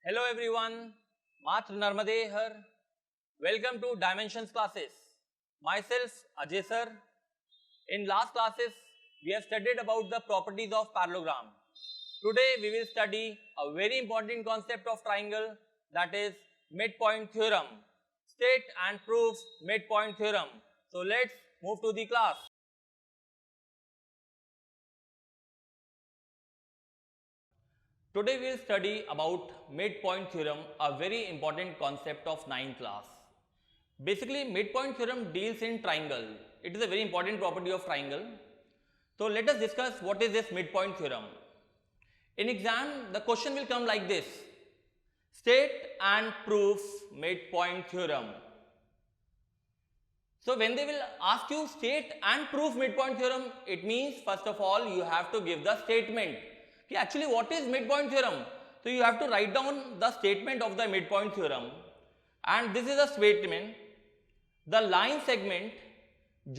Hello everyone, Matra Narmade here. Welcome to Dimensions classes. Myself Ajay sir. In last classes, we have studied about the properties of parallelogram. Today we will study a very important concept of triangle, that is midpoint theorem. State and prove midpoint theorem. So let's move to the class. Today we will study about midpoint theorem, a very important concept of 9th class. Basically, midpoint theorem deals in triangle. It is a very important property of triangle. So let us discuss what is this midpoint theorem. In exam, the question will come like this: state and prove midpoint theorem. So when they will ask you state and prove midpoint theorem, it means first of all you have to give the statement. Actually, what is midpoint theorem? So you have to write down the statement of the midpoint theorem, and this is a statement: the line segment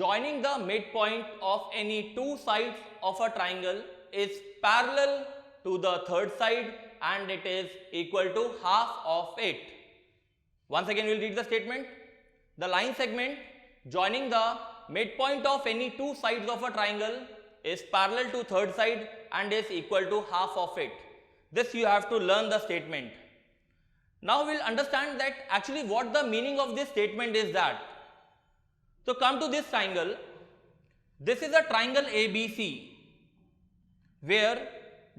joining the midpoint of any two sides of a triangle is parallel to the third side and it is equal to half of it. Once again we will read the statement: the line segment joining the midpoint of any two sides of a triangle is parallel to third side and is equal to half of it. This you have to learn the statement. Now we will understand that actually what the meaning of this statement is that. So come to this triangle. This is a triangle ABC where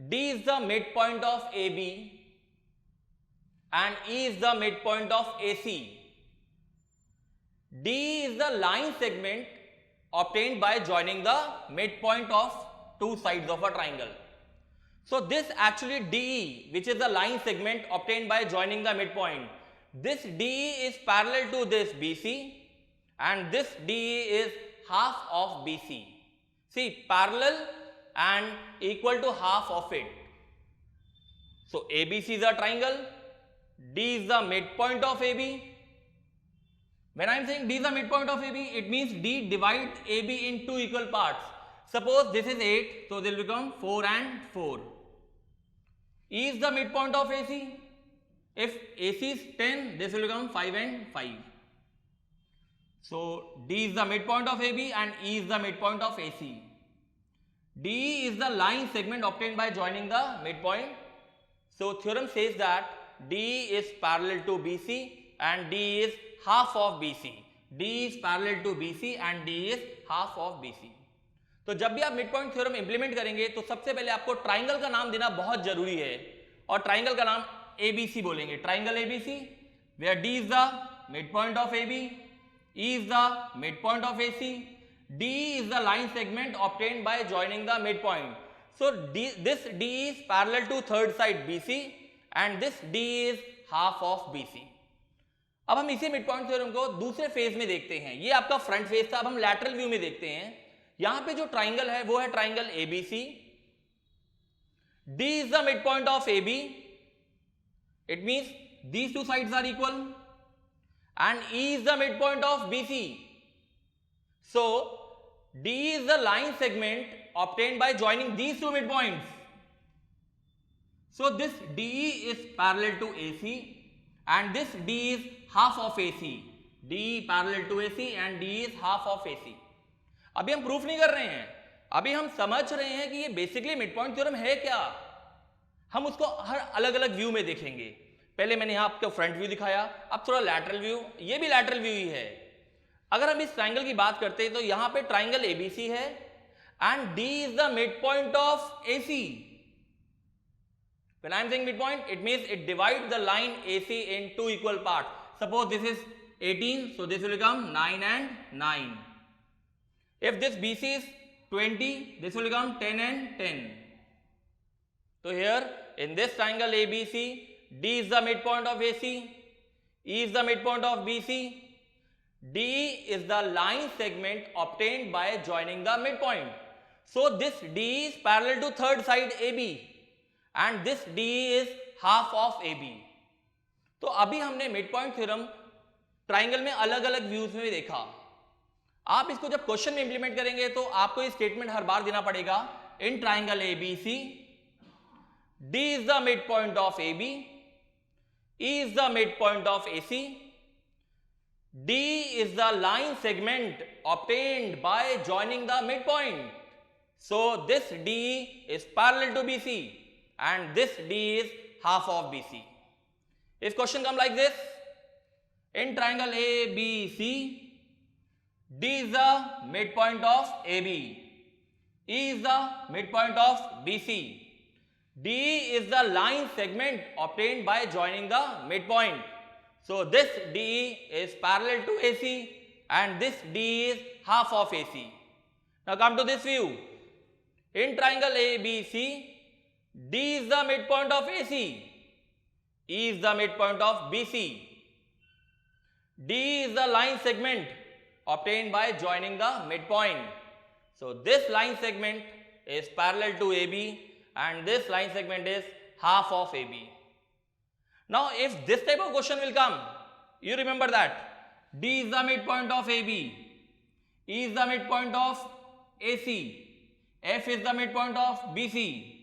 D is the midpoint of AB and E is the midpoint of AC. D is the line segment obtained by joining the midpoint of two sides of a triangle. So this actually DE, which is the line segment obtained by joining the midpoint, this DE is parallel to this BC and this DE is half of BC. See, parallel and equal to half of it. So ABC is a triangle, D is the midpoint of AB. When I am saying D is the midpoint of AB, it means D divides AB in two equal parts. Suppose this is 8, so they will become 4 and 4. E is the midpoint of AC. If AC is 10, this will become 5 and 5. So D is the midpoint of AB and E is the midpoint of AC. DE is the line segment obtained by joining the midpoint. So theorem says that DE is parallel to BC and DE is half of BC. D is parallel to BC and D is half of BC. तो जब भी आप midpoint theorem implement करेंगे तो सबसे पहले आपको triangle का नाम देना बहुत जरूरी है और ट्राइंगल का नाम ABC बोलेंगे. Triangle ABC where D is the midpoint of AB, E is the midpoint of AC, D is the line segment obtained by joining the midpoint. So this D is parallel to third side BC and this D is half of BC. अब हम इसी midpoint theorem को दूसरे phase में देखते हैं. ये आपका फ्रंट फेज था, अब हम लैटरल व्यू में देखते हैं. यहां पे जो ट्राइंगल है वो है triangle ABC. D is the midpoint of AB. It means these two sides are equal and E is the midpoint of BC. So D is the line segment obtained by joining these two midpoints. So this DE is parallel to AC and this D is half of AC. D parallel to AC and D is half of AC. अभी हम proof नहीं कर रहे हैं, अभी हम समझ रहे हैं कि ये बेसिकली मिडपॉइंट थ्योरम है क्या. हम उसको हर अलग अलग व्यू में देखेंगे. पहले मैंने यहाँ आपको फ्रंट व्यू दिखाया, अब थोड़ा लैटरल व्यू. ये भी लैटरल व्यू ही है. अगर हम इस ट्राइंगल की बात करते हैं तो यहाँ पे ट्राइंगल ABC है and D is the midpoint of AC. When I am saying midpoint, it means it divides the line AC in two equal parts. Suppose this is 18, so this will become 9 and 9. If this BC is 20, this will become 10 and 10. So here in this triangle ABC, D is the midpoint of AC, E is the midpoint of BC, D is the line segment obtained by joining the midpoint. So this D is parallel to third side AB and this D is half of AB. तो अभी हमने midpoint theorem triangle में अलग अलग views में देखा. आप इसको जब क्वेश्चन में इंप्लीमेंट करेंगे तो आपको ये स्टेटमेंट हर बार देना पड़ेगा. In triangle ABC, D is the midpoint of AB E is the midpoint of AC. D is the line segment obtained by joining the midpoint. So this D is parallel to BC and this D is half of BC. If question come like this, in triangle ABC, D is the midpoint of AB, E is the midpoint of BC, D is the line segment obtained by joining the midpoint. So this D is parallel to AC and this D is half of AC. Now come to this view. In triangle ABC, D is the midpoint of AC, E is the midpoint of BC, D is the line segment obtained by joining the midpoint. So this line segment is parallel to AB and this line segment is half of AB. Now if this type of question will come, you remember that D is the midpoint of AB, E is the midpoint of AC, F is the midpoint of BC.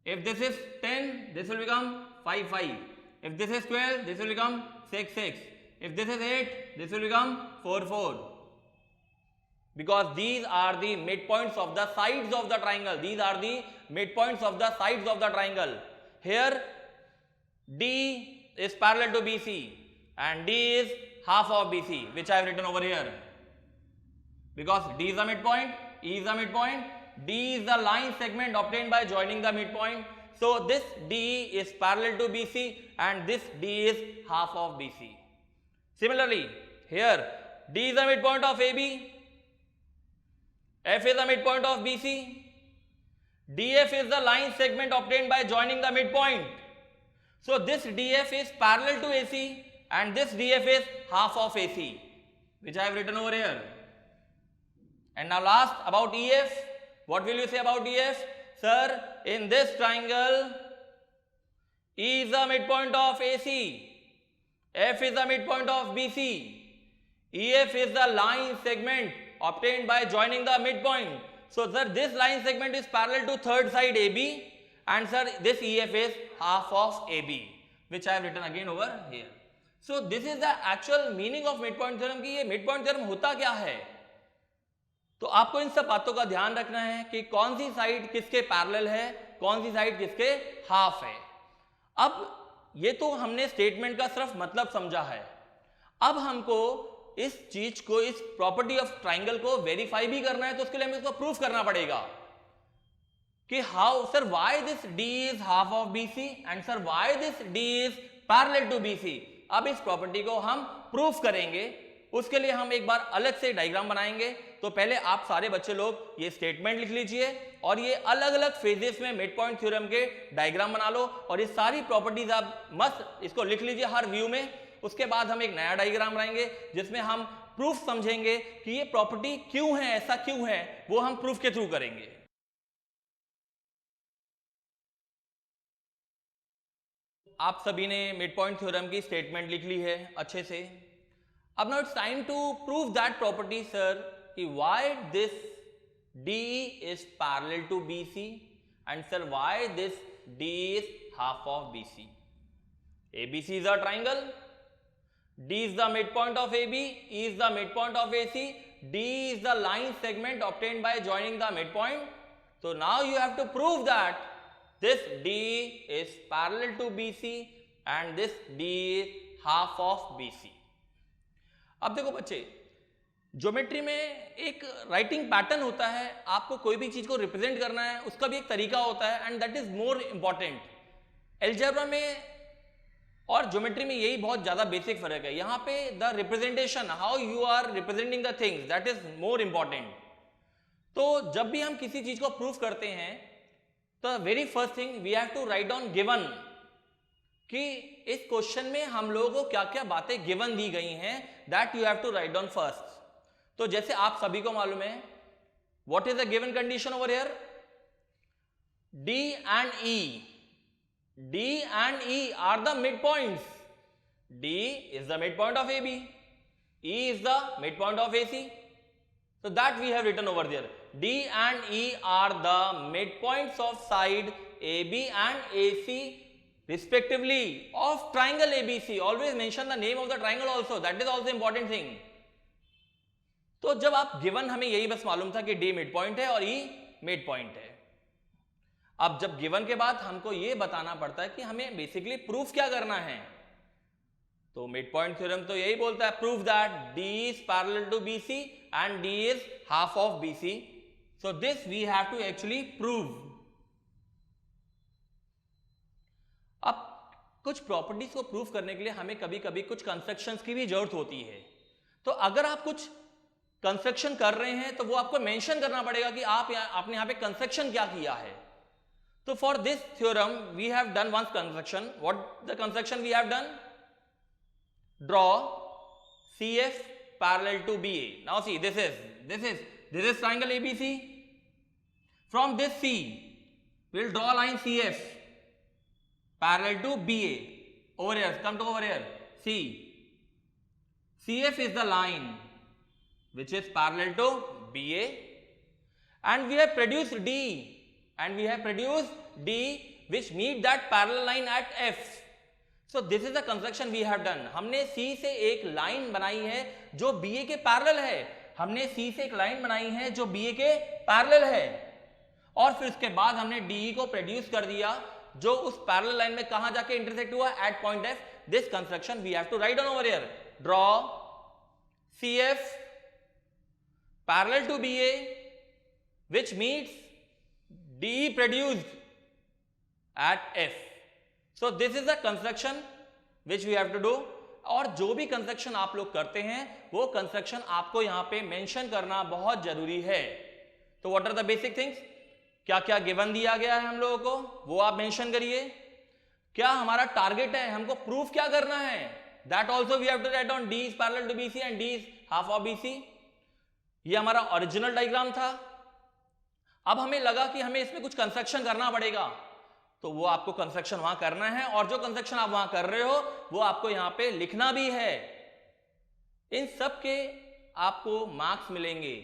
If this is 10, this will become 5, 5. If this is 12, this will become 6, 6. If this is 8, this will become 4, 4. Because these are the midpoints of the sides of the triangle. These are the midpoints of the sides of the triangle. Here D is parallel to BC and D is half of BC, which I have written over here. Because D is the midpoint, E is the midpoint, D is the line segment obtained by joining the midpoint. So this D is parallel to BC and this D is half of BC. Similarly, here D is the midpoint of AB, F is the midpoint of BC, DF is the line segment obtained by joining the midpoint. So this DF is parallel to AC and this DF is half of AC, which I have written over here. And now last, about EF. What will you say about EF? Sir, in this triangle, E is the midpoint of AC, F is the midpoint of BC, EF is the line segment obtained by joining the midpoint. So sir, this line segment is parallel to third side AB and sir, this EF is half of AB, which I have written again over here. So this is the actual meaning of midpoint theorem कि ये midpoint theorem होता क्या है. तो आपको इन सब बातों का ध्यान रखना है कि कौन सी साइड किसके पैरेलल है, कौन सी साइड किसके हाफ है. अब ये तो हमने स्टेटमेंट का सिर्फ मतलब समझा है. अब हमको इस चीज को, इस प्रॉपर्टी ऑफ ट्राइंगल को वेरीफाई भी करना है, तो उसके लिए हमें इसको प्रूफ करना पड़ेगा कि how sir why this D is half of BC and sir why this D is parallel to BC. अब इस प्रॉपर्टी को हम प्रूफ करेंगे. उसके लिए हम एक बार अलग से डायग्राम बनाएंगे. तो पहले आप सारे बच्चे लोग ये स्टेटमेंट लिख लीजिए और ये अलग अलग फेजेस में मिड पॉइंट थ्योरम के डायग्राम बना लो और ये सारी प्रॉपर्टीज आप मस्त इसको लिख लीजिए हर व्यू में. उसके बाद हम एक नया डायग्राम बनाएंगे जिसमें हम प्रूफ समझेंगे कि ये प्रॉपर्टी क्यों है, ऐसा क्यों है, वो हम प्रूफ के थ्रू करेंगे. आप सभी ने मिड पॉइंट थ्योरम की स्टेटमेंट लिख ली है अच्छे से. अब now it's time to prove that property sir कि why this D is parallel to BC and sir why this D is half of BC. ABC is a triangle, D is the midpoint of AB, E is the midpoint of AC, D is the line segment obtained by joining the midpoint. So now you have to prove that this D is parallel to BC and this D is half of BC. अब देखो बच्चे, geometry में एक writing pattern होता है. आपको कोई भी चीज को रिप्रेजेंट करना है, उसका भी एक तरीका होता है and that is more important. Algebra में और ज्योमेट्री में यही बहुत ज्यादा बेसिक फर्क है. यहाँ पे the representation, how you are representing the things, that is more important. तो जब भी हम किसी चीज को प्रूफ करते हैं तो very first thing we have to write down given, कि इस क्वेश्चन में हम लोगों को क्या क्या बातें गिवन दी गई हैं, that you have to write down first. तो जैसे आप सभी को मालूम है, what is the given condition over here, D and E. D and E are the midpoints. D is the midpoint of AB, E is the midpoint of AC. So that we have written over there. D and E are the midpoints of side AB and AC respectively of triangle ABC. Always mention the name of the triangle also. That is also important thing. तो जब आप given, हमें यही बस मालूम था कि D mid point है और E मिड पॉइंट है. अब जब गिवन के बाद हमको ये बताना पड़ता है कि हमें बेसिकली प्रूफ क्या करना है. तो मिड पॉइंट थ्योरम तो यही बोलता है, prove that D is parallel to BC and D is half of BC. So this we have to actually prove. अब कुछ प्रॉपर्टीज को प्रूव करने के लिए हमें कभी कभी कुछ कंस्ट्रक्शंस की भी जरूरत होती है. तो अगर आप कुछ कंस्ट्रक्शन कर रहे हैं तो वो आपको मेंशन करना पड़ेगा कि आपने यहां पे कंस्ट्रक्शन क्या किया है. तो for this theorem we have done one construction. What the construction we have done? Draw CF parallel to BA. Now see, this is triangle ABC. From this C we'll draw a line CF parallel to BA. Over here, come to over here. See, CF is the line which is parallel to BA, and we have produced D, which meet that parallel line at F. So this is the construction we have done. हमने C से एक line बनाई है जो BA के parallel है. हमने C से एक लाइन बनाई है जो BA के पैरेलल है, और फिर उसके बाद हमने DE को प्रोड्यूस कर दिया जो उस पैरेलल लाइन में कहां जाके इंटरसेक्ट हुआ, at point F. This construction we have to write down over here. Draw CF parallel to BA which meets DE produced at F. So this is the construction which we have to do. और जो भी construction आप लोग करते हैं वो construction आपको यहां पे मेंशन करना बहुत जरूरी है. तो what are the basic things? क्या क्या गिवन दिया गया है हम लोगों को वो आप मेंशन करिए. क्या हमारा टारगेट है, हमको प्रूफ क्या करना है, that also we have to write down. D is parallel to BC and D is half of BC. ये हमारा ओरिजिनल डायग्राम था. अब हमें लगा कि हमें इसमें कुछ कंस्ट्रक्शन करना पड़ेगा, तो वो आपको कंस्ट्रक्शन वहां करना है, और जो कंस्ट्रक्शन आप वहां कर रहे हो वो आपको यहां पे लिखना भी है. इन सब के आपको मार्क्स मिलेंगे.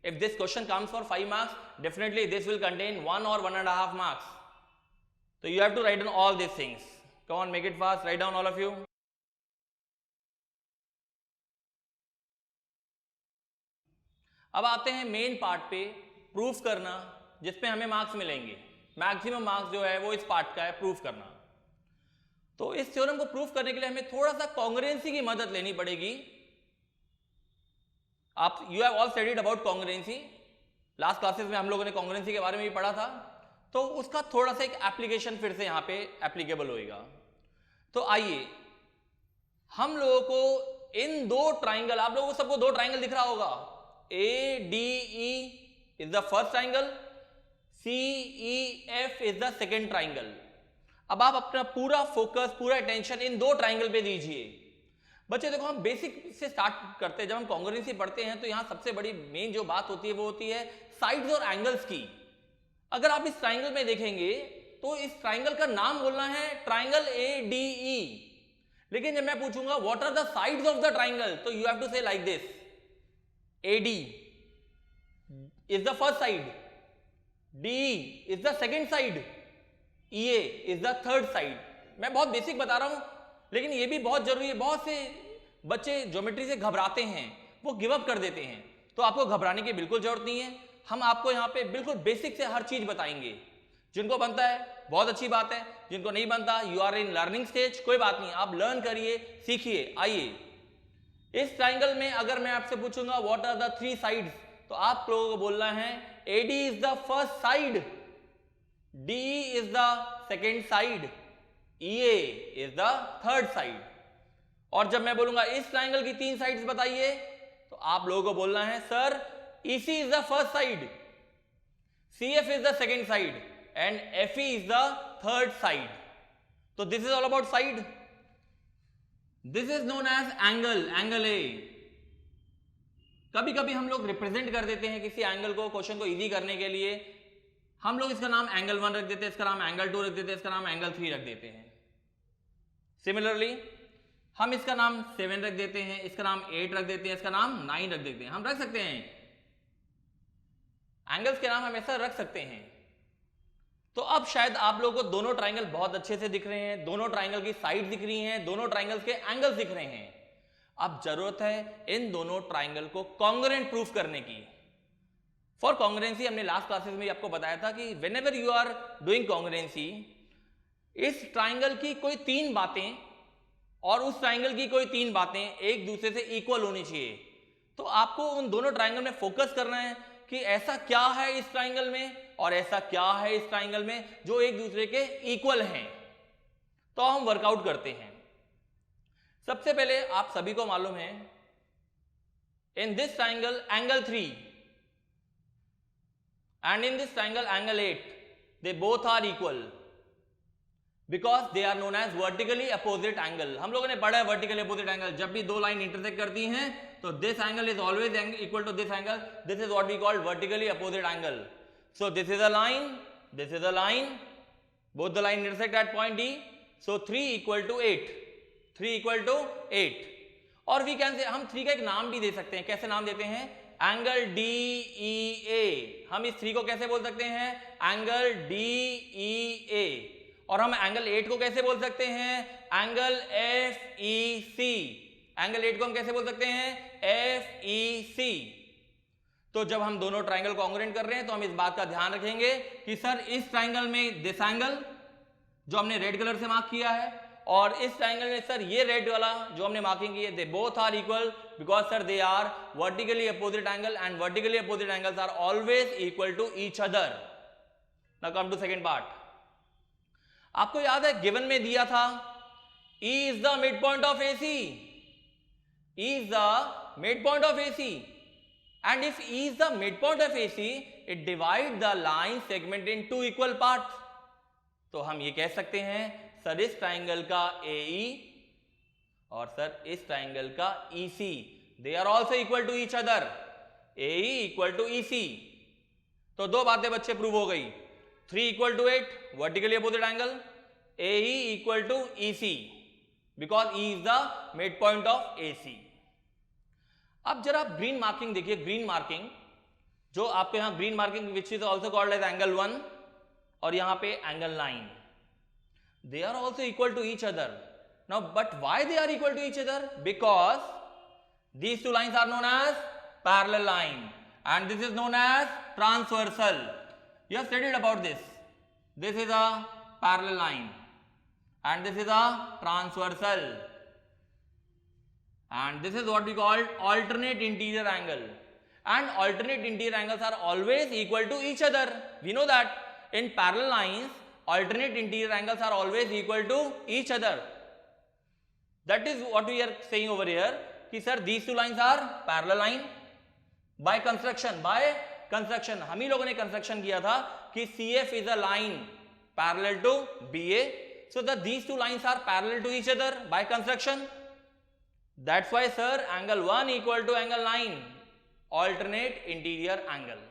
If this question comes for 5 marks, definitely this will contain 1 or 1.5 marks. तो you have to write down all this things. Come on, make it fast. Write down all of you. अब आते हैं main part पे, proof करना, जिसपे हमें marks मिलेंगे. Maximum marks जो है वो इस पार्ट का है, प्रूफ करना. तो इस थ्योरम को प्रूफ करने के लिए हमें थोड़ा सा कॉन्ग्रुएंसी की मदद लेनी पड़ेगी. आप you have all studied about congruency. Last classes में हम लोगों ने कॉन्ग्रुएंसी के बारे में भी पढ़ा था, तो उसका थोड़ा सा एक एप्लीकेशन फिर से यहां पे एप्लीकेबल होएगा. तो आइए, हम लोगों को इन दो ट्राइंगल, आप लोगों को सबको दो ट्राइंगल दिख रहा होगा. ADE is the first triangle, CEF is the second triangle. अब आप अपना पूरा फोकस, पूरा अटेंशन इन दो ट्राइंगल पे दीजिए. बच्चे देखो, हम बेसिक से स्टार्ट करते हैं. जब हम कॉन्ग्रुएंसी पढ़ते हैं तो यहां सबसे बड़ी मेन जो बात होती है वो होती है साइड्स और एंगल्स की. अगर आप इस ट्राइंगल में देखेंगे तो इस ट्राइंगल का नाम बोलना है ट्राइंगल ADE, लेकिन जब मैं पूछूंगा what are the sides of the triangle, तो you have to say like this. AD is the first side, DE is the second side, EA is the third side. मैं बहुत बेसिक बता रहा हूं, लेकिन ये भी बहुत जरूरी है. बहुत से बच्चे ज्योमेट्री से घबराते हैं, वो गिव अप कर देते हैं. तो आपको घबराने की बिल्कुल जरूरत नहीं है. हम आपको यहाँ पे बिल्कुल बेसिक से हर चीज बताएंगे. जिनको बनता है बहुत अच्छी बात है, जिनको नहीं बनता you are in learning stage, कोई बात नहीं, आप लर्न करिए, सीखिए. आइए, इस ट्राइंगल में अगर मैं आपसे पूछूंगा व्हाट आर द 3 साइड्स, तो आप लोगों को बोलना है AD is the first side, DE is the second side, EA is the third side. और जब मैं बोलूंगा इस ट्राइंगल की 3 साइड्स बताइए, तो आप लोगों को बोलना है sir EC is the first side, CF is the second side and FE is the third side. तो this is all about side. This is known as angle, angle A. कभी कभी हम लोग रिप्रेजेंट कर देते हैं किसी एंगल को, क्वेश्चन को इजी करने के लिए. हम लोग इसका नाम एंगल 1 रख देते हैं, इसका नाम एंगल 2 रख देते हैं, इसका नाम एंगल 3 रख देते हैं. सिमिलरली हम इसका नाम 7 रख देते हैं, इसका नाम 8 रख देते हैं, इसका नाम 9 रख देते हैं. हम रख सकते हैं, एंगल्स के नाम हम ऐसा रख सकते हैं. तो अब शायद आप लोगों को दोनों ट्राइंगल बहुत अच्छे से दिख रहे हैं, दोनों ट्राइंगल की साइड दिख रही हैं, दोनों ट्राइंगल्स के एंगल्स दिख रहे हैं। अब जरूरत है इन दोनों ट्राइंगल को कॉन्ग्रुएंट प्रूफ करने की। फॉर कॉन्ग्रुएंसी हमने लास्ट क्लासेस में आपको बताया था कि whenever you are doing congruency, इस ट्राइंगल की कोई तीन बातें और उस ट्राइंगल की कोई तीन बातें एक दूसरे से इक्वल होनी चाहिए। तो आपको उन दोनों ट्राइंगल में फोकस करना है कि ऐसा क्या है इस ट्राइंगल में और ऐसा क्या है इस ट्राइंगल में जो एक दूसरे के इक्वल हैं। तो हम वर्कआउट करते हैं। सबसे पहले आप सभी को मालूम है, in this triangle angle 3 and in this triangle angle 8, they both are equal because they are known as vertically opposite angle। हम लोगों ने पढ़ा है vertically opposite angle, जब भी दो लाइन इंटरसेक्ट करती हैं तो this angle is always equal to this angle, this is what we call vertically opposite angle। so this is a line, this is a line, both the line intersect at point D, so 3 equal to 8, 3 equal to 8। और we can say, हम 3 का एक नाम भी दे सकते हैं। कैसे नाम देते हैं? Angle DEA। हम इस 3 को कैसे बोल सकते हैं? Angle DEA। और हम एंगल 8 को कैसे बोल सकते हैं? Angle FEC। एंगल 8 को हम कैसे बोल सकते हैं? FEC। तो जब हम दोनों ट्राइंगल कॉन्ग्रुएंट कर रहे हैं तो हम इस बात का ध्यान रखेंगे कि सर इस ट्राइंगल में दिस एंगल जो हमने रेड कलर से मार्क किया है और इस ट्राइंगल में सर ये रेड वाला जो हमने मार्किंग की है, they both are equal because sir they are vertically opposite angle and vertically opposite angles are always equal to each other. Now come to second part. आपको याद है गिवन में दिया था E is the midpoint of AC, E is the midpoint of AC, and if E is the midpoint of AC, it divides the line segment in two equal parts। तो हम ये कह सकते हैं सर इस ट्राइंगल का AE और sir इस ट्राइंगल का EC, they are also equal to each other, AE equal to EC। तो दो बातें बच्चे प्रूव हो गई, 3 equal to 8 vertically opposite angle, AE equal to EC because E is the mid point of AC। अब जरा green marking देखिए, green marking जो आपके यहां green marking which is also called as angle 1 और यहां पे angle 9, they are also equal to each other। now but why they are equal to each other? because these two lines are known as parallel line and this is known as transversal। you have studied about this, this is a parallel line and this is a transversal and this is what we call alternate interior angle and alternate interior angles are always equal to each other। we know that in parallel lines alternate interior angles are always equal to each other। that is what we are saying over here कि sir these two lines are parallel line by construction, by construction हम ही लोगों ने construction किया था कि CF is a line parallel to BA, so that these two lines are parallel to each other by construction। that's why sir angle 1 equal to angle 9 alternate interior angle।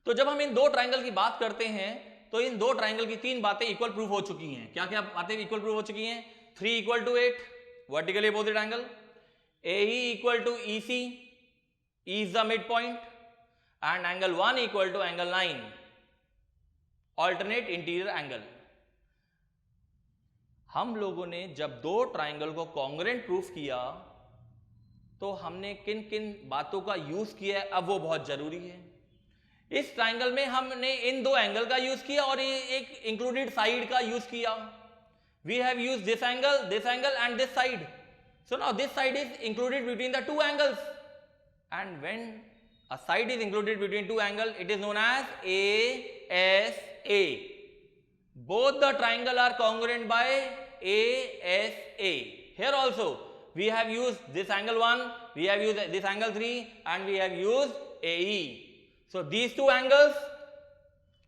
तो जब हम इन दो ट्राइंगल की बात करते हैं तो इन दो ट्राइंगल की तीन बातें इक्वल प्रूफ हो चुकी हैं। क्या क्या बातें इक्वल प्रूफ हो चुकी हैं? 3 equal to 8 vertically opposite angle, AE equal to EC, E is the mid point and angle 1 equal to angle 9 alternate interior angle. हम लोगों ने जब दो ट्राइंगल को कॉन्ग्रुएंट प्रूफ किया तो हमने किन किन बातों का यूज किया है, अब वो बहुत जरूरी है। इस ट्राइंगल में हमने इन दो एंगल का यूज किया और एक इंक्लूडेड साइड का यूज किया। We have used this angle and this side, so now this side is included between the two angles and when a side is included between two angle it is known as ASA। both the triangle are congruent by ASA। here also we have used this angle 1, we have used this angle 3 and we have used AE। so these two angles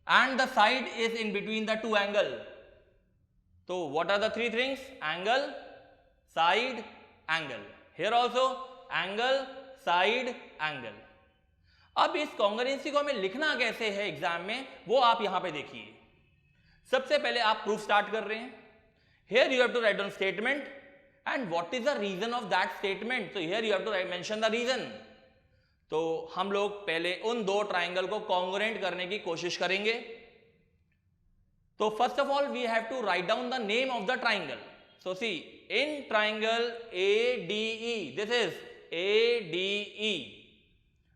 and the side is in between the two angle। so what are the three things? angle, side, angle। here also angle, side, angle। अब इस congruency को हमें लिखना कैसे है exam में वो आप यहां पे देखिए। सबसे पहले आप प्रूफ स्टार्ट कर रहे हैं। here you have to write down statement and what is the reason of that statement। so here you have to mention the reason। तो हम लोग पहले उन दो ट्राइंगल को कॉन्ग्रुएंट करने की कोशिश करेंगे। तो first of all we have to write down the name of the triangle. So see, in triangle ADE, this is ADE,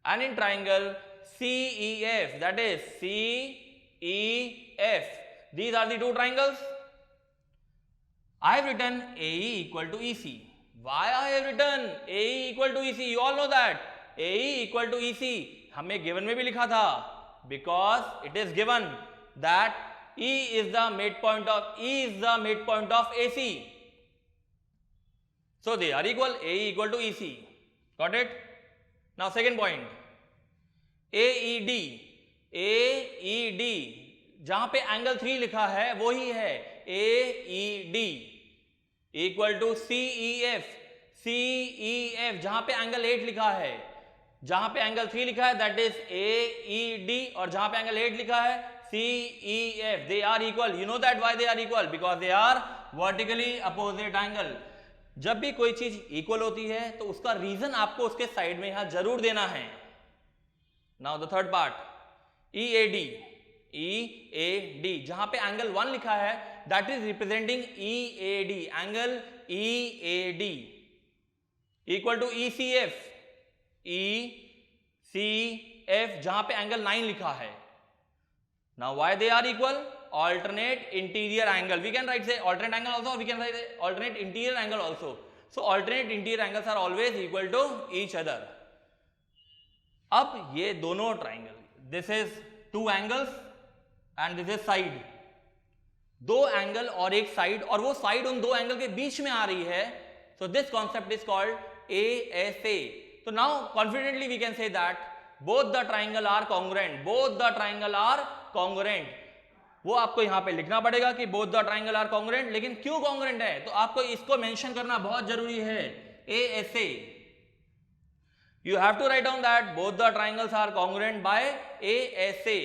and in triangle CEF, that is CEF, these are the two triangles. I have written AE equal to EC. Why I have written AE equal to EC? You all know that AE equal to EC हमें given में भी लिखा था, because it is given that E is the midpoint of AC. So they are equal, AE equal to EC. Got it? Now second point, AED. जहां पे angle 3 लिखा है वही है AED इक्वल टू CEF. जहां पे एंगल 8 लिखा है, जहां पे एंगल 3 लिखा है दैट इज AED, और जहां पे एंगल 8 लिखा है CEF. They are equal. You know that why they are equal? Because they are vertically opposite angle. जब भी कोई चीज इक्वल होती है तो उसका रीजन आपको उसके साइड में यहां जरूर देना है. Now the third part, EAD. जहां पे एंगल 1 लिखा है that is representing EAD, angle EAD equal to ECF. जहां पे एंगल 9 लिखा है. Now why they are equal? Alternate interior angle. We can write say alternate angle also, or we can write alternate interior angle also. So alternate interior angles are always equal to each other. अब ये दोनों triangle, this is two angles and this is side. दो angle और एक side, और वो side उन दो एंगल के बीच में आ रही है. So this concept is called ASA. So now confidently we can say that both the triangle are congruent. वो आपको यहां पे लिखना पड़ेगा कि both the triangle are congruent. लेकिन क्यों कॉन्ग्रुएंट है तो आपको इसको मेंशन करना बहुत जरूरी है. ASA. You have to write down that both the triangles are congruent by ASA.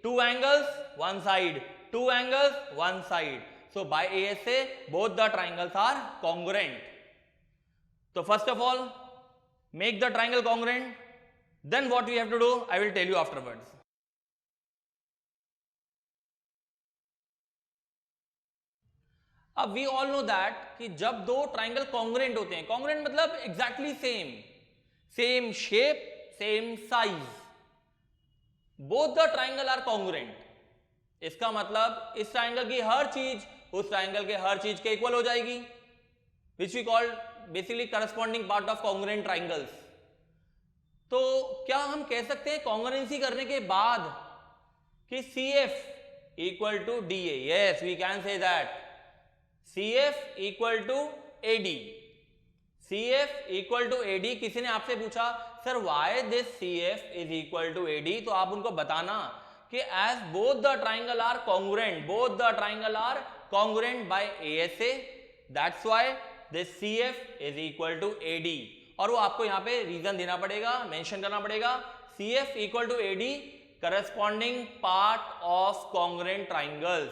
Two angles one side, two angles one side. So by ASA both the triangles are congruent. तो first of all make the triangle congruent, then what we have to do I will tell you afterwards. अब we all know that कि जब दो triangle congruent होते हैं, congruent मतलब exactly same shape, same size, both the triangle are congruent. इसका मतलब इस ट्राइंगल की हर चीज उस ट्राइंगल के हर चीज के इक्वल हो जाएगी, which we call basically corresponding part of congruent triangles. तो क्या हम कह सकते हैं कॉन्ग्रुएंसी करने के बाद कि CF equal to DA? Yes, we can say that CF equal to AD. CF equal to AD. किसी ने आपसे पूछा sir why this CF is equal to AD, तो आप उनको बताना कि as both the triangle are congruent by ASA, that's why this CF is equal to AD. और वो आपको यहां पे रीजन देना पड़ेगा, मेंशन करना पड़ेगा. CF equal to AD corresponding part of congruent triangles.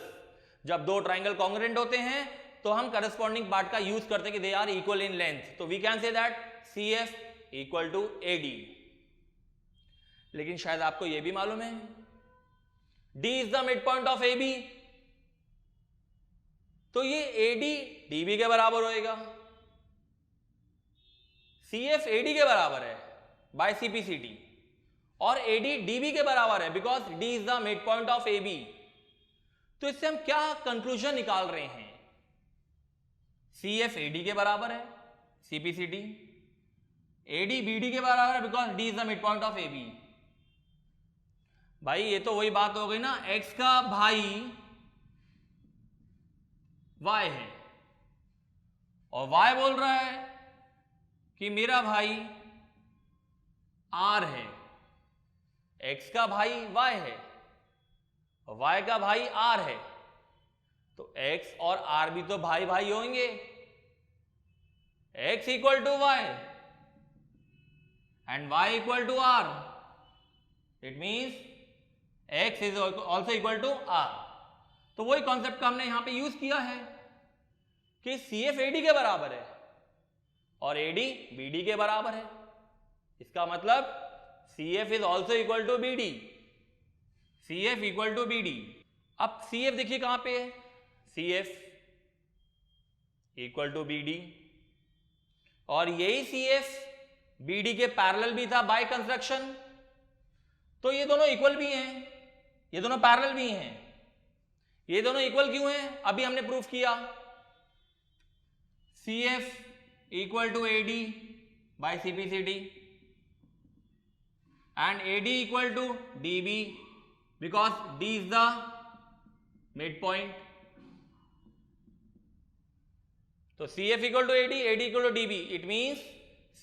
जब दो ट्राइंगल कॉन्ग्रुएंट होते हैं तो हम करस्पॉन्डिंग पार्ट का यूज करते हैं कि they are equal in length. तो we can say that CF equal to AD. लेकिन शायद आपको यह भी मालूम है D is the mid point of AB, तो ये AD DB के बराबर होएगा. CF AD के बराबर है बाय CPCT, और AD DB के बराबर है because D is the mid point of AB. तो इससे हम क्या कंक्लूजन निकाल रहे हैं? CF AD के बराबर है CPCT, AD BD के बराबर है because D is the mid point of AB. भाई ये तो वही बात हो गई ना, X का भाई Y है और Y बोल रहा है कि मेरा भाई R है. X का भाई Y है और Y का भाई R है, तो X और R भी तो भाई भाई होंगे. X equal to Y and Y equal to R. It means X is also equal to R. तो वही कॉन्सेप्ट का हमने यहां पे यूज किया है कि CF AD के बराबर है और AD BD के बराबर है. इसका मतलब CF is also equal to BD. CF equal to BD. अब CF देखिए कहां पे है, CF इक्वल टू BD, और यही CF BD के पैरेलल भी था बाय कंस्ट्रक्शन, तो ये दोनों इक्वल भी हैं, ये दोनों पैरेलल भी हैं। ये दोनों इक्वल क्यों हैं, अभी हमने प्रूफ किया। CF equal to AD by CPCD and AD equal to DB because D is the midpoint. So CF equal to AD, AD equal to DB. It means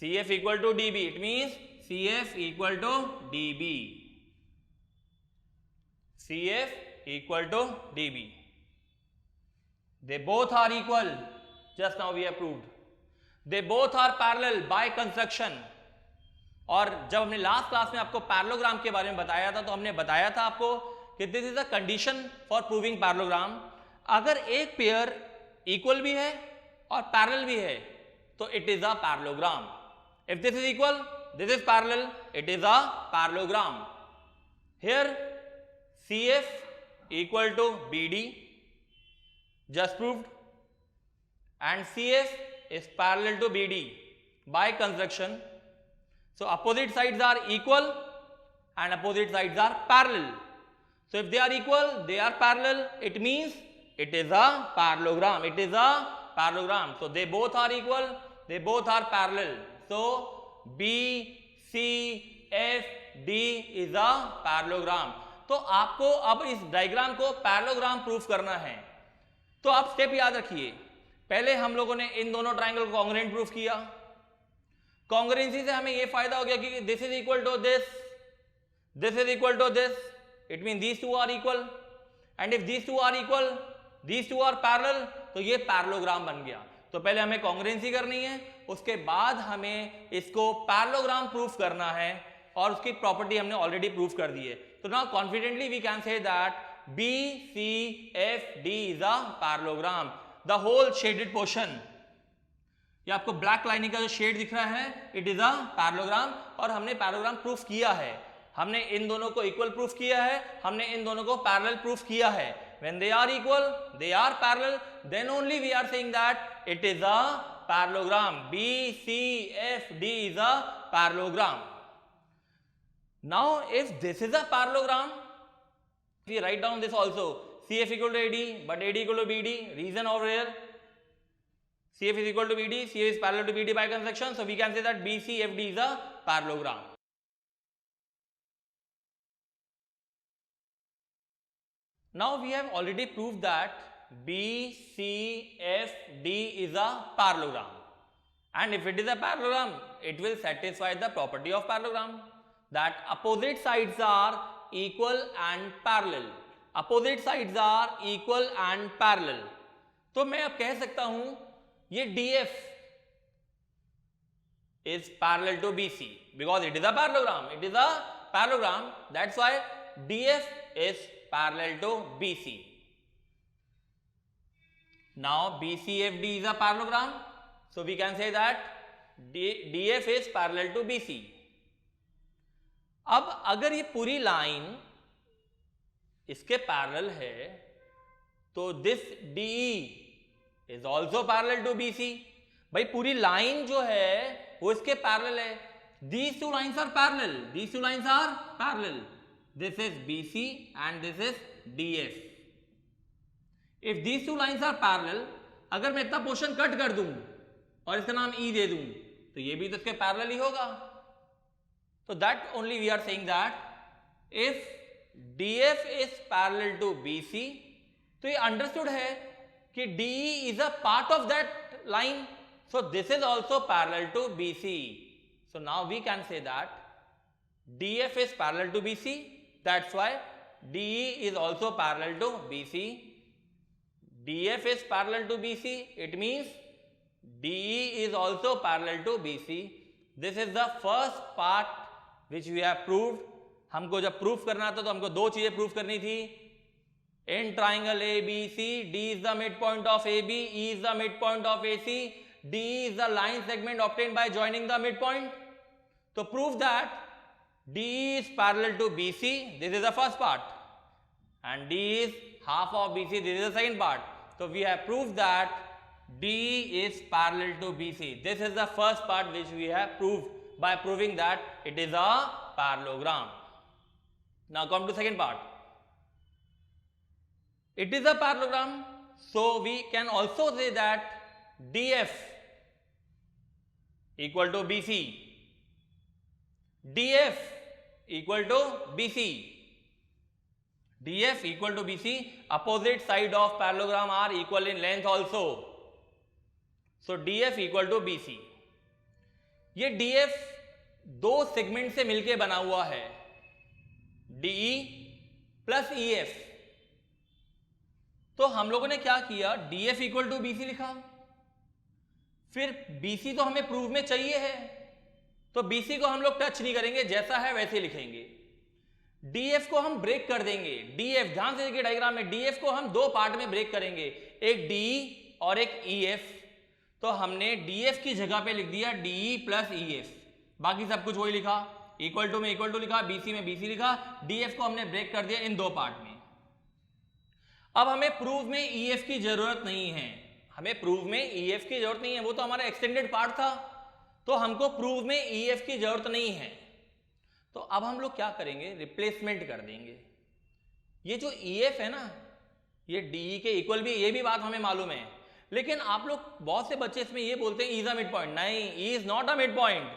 CF equal to DB. It means CF equal to DB. CF equal to DB. They both are equal. Just now we have proved. They both are parallel by construction. और जब हमने last class में आपको parallelogram के बारे में बताया था, तो हमने बताया था आपको कि this is a condition for proving parallelogram. अगर एक पेयर इक्वल भी है और पैरेलल भी है तो it is a parallelogram. If this is equal, this is parallel, it is a parallelogram. Here CF equal to BD, just proved, and CF is parallel to BD by construction. So opposite sides are equal and opposite sides are parallel. So if they are equal, they are parallel, it means it is a parallelogram. It is a parallelogram. So they both are equal, they both are parallel. So B, C, F, D is a parallelogram. तो आपको अब इस diagram को parallelogram proof करना है। तो आप step याद रखिए, पहले हम लोगों ने इन दोनों ट्राइंगल को कॉन्ग्रुएंट प्रूफ किया। कॉन्ग्रुएंसी से हमें ये फायदा हो गया कि this is equal to this, this is equal to this, it mean these two are equal, and if these two are equal, these two are parallel, तो ये पैरेललोग्राम बन गया। तो पहले हमें कॉन्ग्रुएंसी करनी है, उसके बाद हमें इसको पैरेललोग्राम प्रूफ करना है, और उसकी प्रॉपर्टी हमने ऑलरेडी प्रूफ कर दी है। तो now confidently we can say that BCFD is a parallelogram. The whole shaded portion, ये आपको ब्लैक लाइनिंग का जो शेड दिख रहा है, इट इज अ पैरेललोग्राम, और हमने पैरेललोग्राम प्रूफ किया है। हमने इन दोनों को इक्वल प्रूफ किया है, हमने इन दोनों को पैरेलल प्रूफ किया है। When they are equal, they are parallel, then only we are saying that it is a parallelogram. BCFD is a parallelogram. Now if this is a parallelogram, we write down this also, CF equal to AD, but AD equal to BD. Reason over here, CF is equal to BD, CF is parallel to BD by construction, so we can say that BCFD is a parallelogram. Now we have already proved that BCFD is a parallelogram, and if it is a parallelogram, it will satisfy the property of parallelogram, that opposite sides are equal and parallel. Opposite sides are equal and parallel. तो मैं अब कह सकता हूं ये DF is parallel to BC because it is a parallelogram. It is a parallelogram. That's why DF is parallel to BC. Now BCFD is a parallelogram, so we can say that DF is parallel to BC. अब अगर ये पूरी line इसके parallel है तो this DE is also parallel to BC। भाई पूरी line जो है वो इसके पैरेलल है। These two lines are parallel. These two lines are parallel. This is BC and this is DF. If these two lines are parallel, अगर मैं इतना पोर्शन कट कर दूं और इसका नाम E दे दूं तो ये भी तो इसके पैरेलल ही होगा। तो that only we are saying that if DF is parallel to BC, तो ये understood है कि DE is a part of that line, so this is also parallel to BC. So now we can say that DF is parallel to BC, that's why DE is also parallel to BC. DF is parallel to BC, it means DE is also parallel to BC. This is the first part which we have proved. हमको जब proof करना था तो हमको दो चीजें proof करनी थी। In triangle ABC, D is the midpoint of AB, E is the midpoint of AC, DE is the line segment obtained by joining the midpoint. तो prove that DE is parallel to BC, this is the first part, and D is half of BC. This is the second part. So we have proved that D is parallel to BC. This is the first part which we have proved by proving that it is a parallelogram. Now come to second part. It is a parallelogram, so we can also say that DF equal to BC. DF equal to BC. DF equal to BC. Opposite side of parallelogram are equal in length also. So DF equal to BC. ये DF दो segment से मिलके बना हुआ है, DE plus EF. तो हम लोगों ने क्या किया, DF इक्वल टू BC लिखा. फिर BC तो हमें प्रूफ में चाहिए है, तो BC को हम लोग टच नहीं करेंगे, जैसा है वैसे लिखेंगे. DF को हम ब्रेक कर देंगे. DF ध्यान से देखिए डायग्राम में, DF को हम दो पार्ट में ब्रेक करेंगे, एक DE और एक EF. तो हमने DF की जगह पे लिख दिया DE प्लस EF. बाकी सब कुछ वही लिखा, इक्वल टू में इक्वल टू लिखा, BC में BC लिखा. DF को हमने ब्रेक कर दिया इन दो पार्ट में. अब हमें प्रूफ में EF की जरूरत नहीं है. हमें प्रूफ में EF की जरूरत नहीं है, वो तो हमारा एक्सटेंडेड पार्ट था. तो हमको प्रूफ में EF की जरूरत नहीं है. तो अब हम लोग क्या करेंगे, रिप्लेसमेंट कर देंगे. ये जो EF है ना, ये DE के इक्वल भी, ये भी बात हमें मालूम है. लेकिन आप लोग, बहुत से बच्चे इसमें ये बोलते हैं E is a mid point. नहीं, E is not a mid point.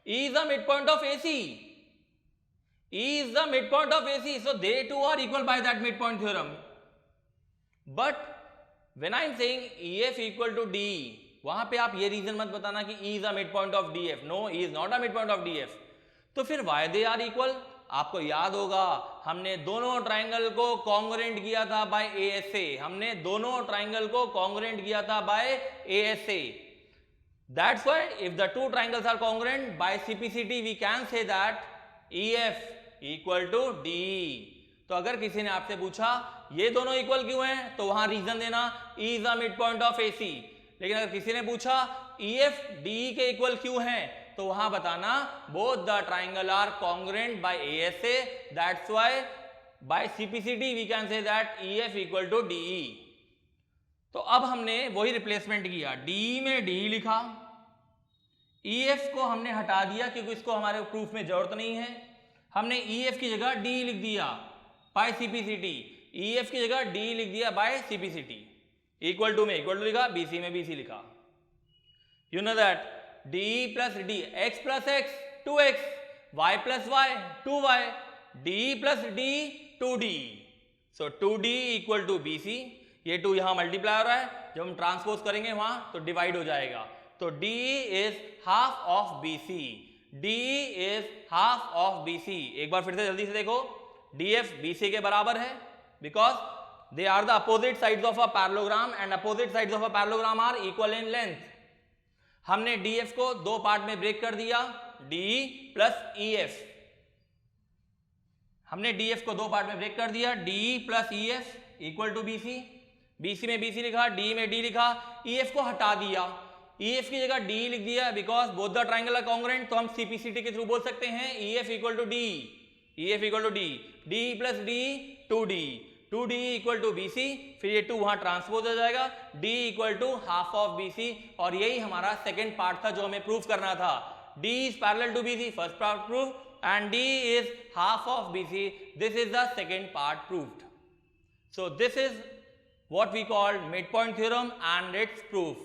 E is the midpoint of AC. E is the midpoint of AC. So they two are equal by that midpoint theorem. But when I am saying EF equal to DE, वहां पे आप ये reason मत बताना कि E is the midpoint of DF. No, E is not a midpoint of DF. तो फिर why they are equal? आपको याद होगा हमने दोनों ट्राइंगल को कॉन्ग्रुएंट किया था बाय ASA. हमने दोनों ट्राइंगल को कॉन्ग्रुएंट किया था bye ASA. That's why if the two triangles are congruent by CPCT we can say that EF equal to DE. तो अगर किसी ने आपसे पूछा ये दोनों इक्वल क्यों हैं, तो वहां रीजन देना E is the midpoint of AC. लेकिन अगर किसी ने पूछा EF DE के इक्वल क्यों हैं, तो वहां बताना both the triangle are congruent by ASA. That's why by CPCT we can say that EF equal to DE. तो अब हमने वही रिप्लेसमेंट किया, DE में DE लिखा, EF को हमने हटा दिया क्योंकि इसको हमारे प्रूफ में जरूरत नहीं है. हमने EF की जगह DE लिख दिया बाय CPCT. EF की जगह DE लिख दिया बाय CPCT. इक्वल टू में इक्वल टू लिखा, BC में BC लिखा. You know that DE plus D, X plus X 2X, Y plus Y 2Y, DE plus D 2D. So 2D equal to BC. ये 2 यहां multiply हो रहा है, जब हम ट्रांसपोज करेंगे वहां तो डिवाइड हो जाएगा. तो DE is half of BC. DE is half of BC. एक बार फिर से जल्दी से देखो, DF BC के बराबर है because they are the opposite sides of a parallelogram and opposite sides of a parallelogram are equal in length. हमने DF को दो पार्ट में ब्रेक कर दिया, DE प्लस EF. हमने DF को दो पार्ट में ब्रेक कर दिया, DE plus EF equal to BC. BC में BC लिखा, DE में D लिखा, EF को हटा दिया, EF की जगह DE लिख दिया because both the triangle are congruent. तो हम CPCT के थ्रू बोल सकते हैं EF equal to D. EF equal to D, DE plus D 2D, 2D equal to BC. फिर ये 2 वहां ट्रांसपोज हो जाएगा, D equal to half of BC. और यही हमारा सेकेंड पार्ट था जो हमें प्रूफ करना था. D is parallel to BC, first part proof, and D is half of BC. This is the second part proved. So this is what we call midpoint theorem and its proof.